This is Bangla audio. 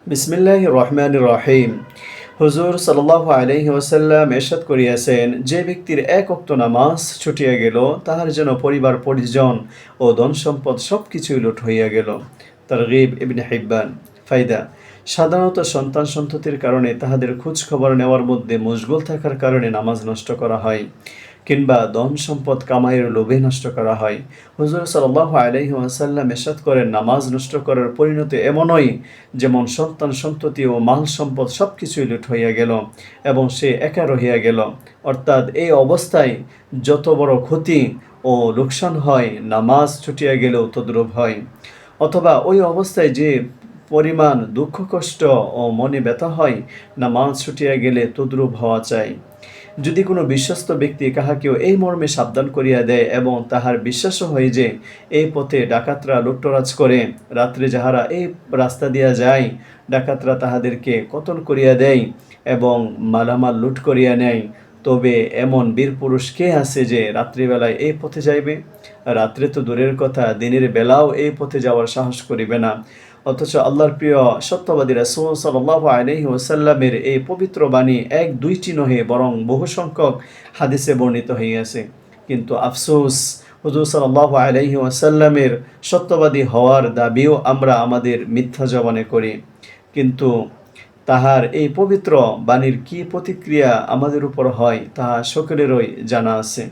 বিসমিল্লাহির রহমানির রহিম। হুজুর সাল্লাল্লাহু আলাইহি ওয়াসাল্লাম ইরশাদ করিয়াছেন, যে ব্যক্তির এক ওয়াক্ত নামাজ ছুটিয়া গেল, তাহার যেন পরিবার পরিজন ও ধন সম্পদ সবকিছুই লুট হইয়া গেল। তারগীব ইবনে হিব্বান। ফায়দা: সাধারণত সন্তান সন্ততির কারণে তাহাদের খোঁজ খবর নেওয়ার মধ্যে মশগুল থাকার কারণে নামাজ নষ্ট করা হয়, কিংবা ধন সম্পদ কামাইয়ের লোভে নষ্ট করা হয়। হুজুর সাল্লাল্লাহু আলাইহি ওয়াসাল্লাম ইরশাদ করেন, নামাজ নষ্ট করার পরিণতি এমনই যেমন সন্তান সন্ততি ও মাল সম্পদ সবকিছুই লুট হইয়া গেল এবং সে একা রহিয়া গেল। অর্থাৎ এই অবস্থায় যত বড় ক্ষতি ও লোকসান হয়, নামাজ ছুটিয়া গেলেও তদ্রূপ হয়। অথবা ওই অবস্থায় যে পরিমাণ দুঃখ কষ্ট ও মনে ব্যথা হয়, নামাজ ছুটিয়া গেলে তদ্রূপ হওয়া চাই। যদি কোনো বিশ্বস্ত ব্যক্তি কাহাকেও এই মর্মে সাবধান করিয়া দেয় এবং তাহার বিশ্বাসও হয় যে এই পথে ডাকাতরা লুটতরাজ করে, রাত্রে যাহারা এই রাস্তা দিয়া যায়, ডাকাতরা তাহাদেরকে কতল করিয়া দেয় এবং মালামাল লুট করিয়া নেয়, তবে এমন বীর পুরুষ কে আছে যে রাত্রিবেলায় এই পথে যাইবে? রাত্রে তো দূরের কথা, দিনের বেলাও এই পথে যাওয়ার সাহস করিবে না। অথচ আল্লাহর প্রিয় সত্যবাদী রাসূল সাল্লাল্লাহু আলাইহি ওয়াসাল্লামের এই পবিত্র বাণী এক দুইটি নহে বরং বহু সংখ্যক হাদিসে বর্ণিত হইয়াছে। কিন্তু আফসোস, হুজুর সাল্লাল্লাহু আলাইহি ওয়াসাল্লামের সত্যবাদী হওয়ার দাবিও আমরা আমাদের মিথ্যা জবানে করি, কিন্তু তাহার এই পবিত্র বাণীর কি প্রতিক্রিয়া আমাদের উপর হয়, তাহা সকলেরই জানা আছে।